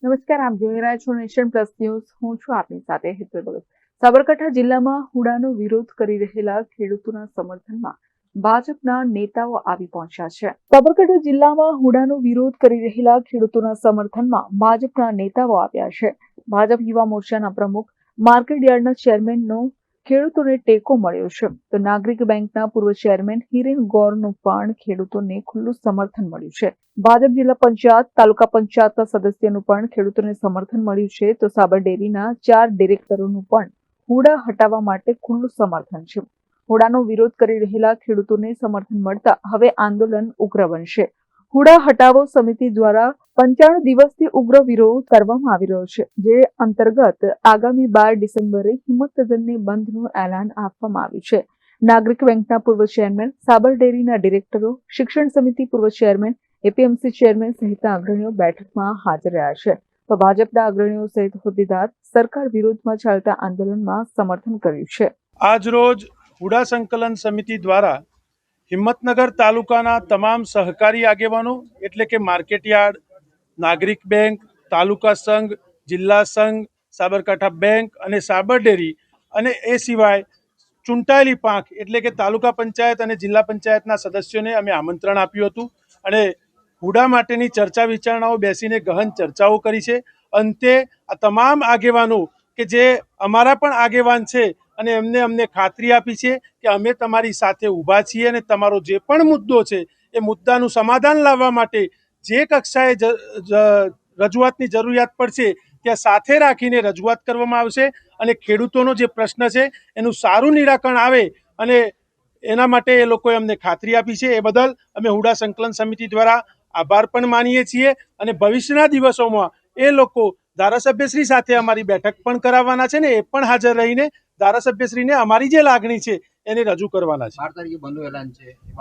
નમસ્કાર, આપ જોઈ રહ્યા છો નેશન પ્લસ ન્યૂઝ. હું છું આપની સાથે હેતલ ભગત. સાબરકાંઠા જિલ્લામાં હુડાનો વિરોધ કરી રહેલા ખેડૂતોના સમર્થનમાં ભાજપના નેતાઓ આવી પહોંચ્યા છે. સાબરકાંઠા જિલ્લામાં હુડાનો વિરોધ કરી રહેલા ખેડૂતોના સમર્થનમાં ભાજપના નેતાઓ આવ્યા છે. ભાજપ યુવા મોરચાના પ્રમુખ માર્કેટ યાર્ડના ચેરમેનનો ખેડૂતોને ટેકો મળ્યો છે, તો નાગરિક બેંકના પૂર્વ ચેરમેન હિરેન ગૌરનું પણ ખેડૂતોને ખુલ્લું સમર્થન મળ્યું છે. ભાજપ જિલ્લા પંચાયત, તાલુકા પંચાયતના સદસ્યનું પણ ખેડૂતોને સમર્થન મળ્યું છે, તો સાબર ડેરીના 4 ડિરેક્ટરોનું પણ હુડા હટાવવા માટે ખુલ્લું સમર્થન છે. હુડાનો વિરોધ કરી રહેલા ખેડૂતોને સમર્થન મળતા હવે આંદોલન ઉગ્ર બનશે. હુડા હટાવો સમિતિ દ્વારા 95 દિવસથી ઉગ્ર વિરોધ કરવામાં આવી રહ્યો છે, જે અંતર્ગત આગામી 12 ડિસેમ્બરે હિંમતનગરને બંધનું એલાન આપવામાં આવ્યું છે. નાગરિક બેંકના પૂર્વ ચેરમેન, સાબર ડેરીના ડિરેક્ટરો, શિક્ષણ સમિતિ પૂર્વ ચેરમેન, એપીએમસી ચેરમેન સહિતના અગ્રણીઓ બેઠકમાં હાજર રહ્યા છે. તો ભાજપના અગ્રણીઓ સહિત હોદ્દેદાર સરકાર વિરોધમાં ચાલતા આંદોલનમાં સમર્થન કર્યું છે. આજ રોજ હુડા સંકલન સમિતિ દ્વારા હિંમતનગર તાલુકાના તમામ સહકારી આગેવાનો એટલે કે માર્કેટયાર્ડ, નાગરિક બેંક, તાલુકા સંઘ, જિલ્લા સંઘ, સાબરકાંઠા બેંક અને સાબર ડેરી અને એ સિવાય ચૂંટાયેલી પાંખ એટલે કે તાલુકા પંચાયત અને જિલ્લા પંચાયતના સદસ્યોને અમે આમંત્રણ આપ્યું હતું અને હુડા માટેની ચર્ચા વિચારણાઓ બેસીને ગહન ચર્ચાઓ કરી છે. અંતે આ તમામ આગેવાનો કે જે અમારા પણ આગેવાન છે અને અમને ખાતરી આપી છે કે અમે તમારી સાથે ઊભા છીએ અને તમારો જે પણ મુદ્દો છે એ મુદ્દાનું સમાધાન લાવવા માટે જે કક્ષાએ રજૂઆતની જરૂરિયાત પડશે ત્યાં સાથે રાખીને રજૂઆત કરવામાં આવશે અને ખેડૂતોનો જે પ્રશ્ન છે એનું સારું નિરાકરણ આવે અને એના માટે એ લોકોએ અમને ખાતરી આપી છે. એ બદલ અમે હુડા સંકલન સમિતિ દ્વારા આભાર પણ માનીએ છીએ અને ભવિષ્યના દિવસોમાં એ લોકો ધારાસભ્યશ્રી સાથે અમારી બેઠક પણ કરાવવાના છે ને એ પણ હાજર રહીને ધારાસભ્યશ્રીને અમારી જે લાગણી છે એને રજૂ કરવાના છે.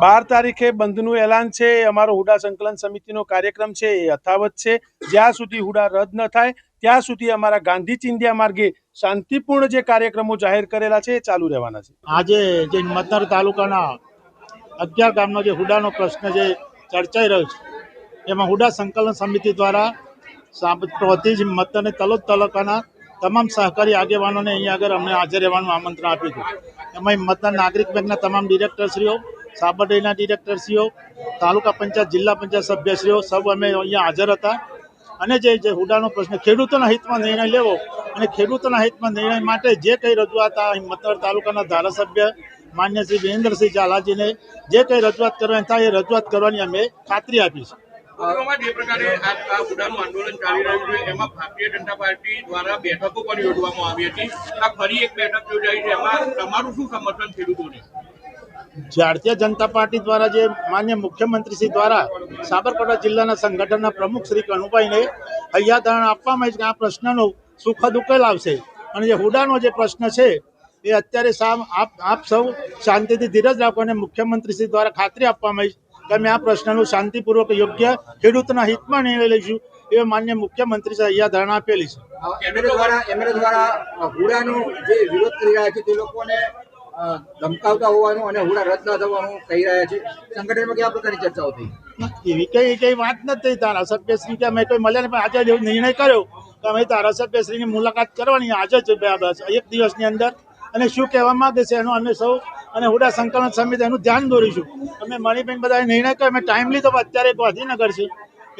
12 તારીખે બંધનું એલાન છે. અમારો હુડા સંકલન સમિતિનો કાર્યક્રમ છે એ યથાવત છે. જ્યાં સુધી હુડા રદ ન થાય ત્યાં સુધી અમારા ગાંધી ચિંધ્યા માર્ગે શાંતિપૂર્ણ જે કાર્યક્રમો જાહેર કરેલા છે એ ચાલુ રહેવાના છે. આજે જે હિંમતનગર તાલુકાના 11 ગામનો જે હુડાનો પ્રશ્ન જે ચર્ચાઈ રહ્યો છે એમાં હુડા સંકલન સમિતિ દ્વારા પ્રોતિજ હિંમતનગર અને તલોદ તાલુકાના તમામ સહકારી આગેવાનોને અહીંયા આગળ અમને હાજર રહેવાનું આમંત્રણ આપ્યું હતું. એમાં હિંમતનગર નાગરિક બેંકના તમામ ડિરેક્ટરશ્રીઓ, સાબર ડેરીના ડિરેક્ટરશ્રીઓ, તાલુકા પંચાયત, જિલ્લા પંચાયત સભ્યશ્રીઓ સૌ અમે અહીંયા હાજર હતા અને જે હુડાનો પ્રશ્ન ખેડૂતોના હિતમાં નિર્ણય લેવો અને ખેડૂતોના હિતમાં નિર્ણય માટે જે કંઈ રજૂઆત આ હિંમતનગર તાલુકાના ધારાસભ્ય માન્ય શ્રી વિરેન્દ્રસિંહ ઝાલાજીને જે કંઈ રજૂઆત કરવાની થાય એ રજૂઆત કરવાની અમે ખાતરી આપી છે. જે પ્રકારે આ હુડાનું આંદોલન ચાલી રહ્યું છે એમાં ભારતીય જનતા પાર્ટી દ્વારા બેઠકો પણ યોજવામાં આવી હતી. આ ફરી એક બેઠક યોજાઈ છે, એમાં તમારું શું સમર્થન ખેડૂતોને? ભારતીય જનતા પાર્ટી દ્વારા જે માન્ય મુખ્યમંત્રી શ્રી દ્વારા સાબરકાંઠા જિલ્લાના સંગઠનના પ્રમુખ શ્રી કનુભાઈને હૈયાધારણ આપવામાં આવી છે કે આ પ્રશ્નનો સુખદ ઉકેલ આવશે અને જે હુડાનો જે પ્રશ્ન છે એ અત્યારે આપ સૌ શાંતિથી ધીરજ રાખો અને મુખ્યમંત્રી શ્રી દ્વારા ખાતરી આપવામાં આવી કે અમે આ પ્રશ્નનું શાંતિપૂર્વક યોગ્ય ખેડૂતના હિતમાં નિર્ણય લઈશું એ માન્ય મુખ્યમંત્રી શ્રી હૈયાધારણ આપેલી છે. એમણે દ્વારા હુડાનો જે વિરોધ કરી રહ્યા છે તે લોકોને ધમકાવતા હોવાનું અને હુડા રદ ન થવાનું કહી રહ્યા છે. સંગઠનમાં કયા પ્રકારની ચર્ચાઓ થઈ? એવી કઈ વાત નથી. ધારાસભ્યશ્રી કે અમે કોઈ મળ્યા નહીં, પણ આજે એવો નિર્ણય કર્યો કે અમે ધારાસભ્યશ્રીની મુલાકાત કરવાની આજે જ 1 દિવસની અંદર અને શું કહેવા માંગે છે એનું અમે સૌ અને હુડા સંકલન સમિતિ એનું ધ્યાન દોરીશું. અમે મણિબેન બધા નિર્ણય કર્યો, અમે ટાઈમ લીધો, અત્યારે ગાંધીનગર છે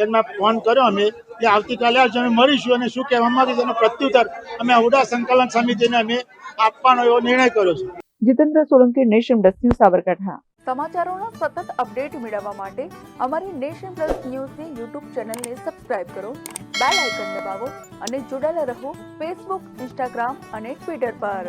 એમાં ફોન કર્યો અમે કે આવતીકાલે આવજો, અમે મળીશું અને શું કહેવા માંગે છે એનો પ્રત્યુત્તર અમે હુડા સંકલન સમિતિને અમે આપવાનો એવો નિર્ણય કર્યો છે. Jitendra Solanki, Nation Plus News, Sabarkantha. સમાચારોનો સતત અપડેટ મેળવવા માટે અમારી નેશન પ્લસ ન્યૂઝની યુટ્યુબ ચેનલને સબસ્ક્રાઇબ કરો, બેલ આઇકન દબાવો અને જોડાયેલા રહો ફેસબુક, ઇન્સ્ટાગ્રામ અને ટ્વિટર પર.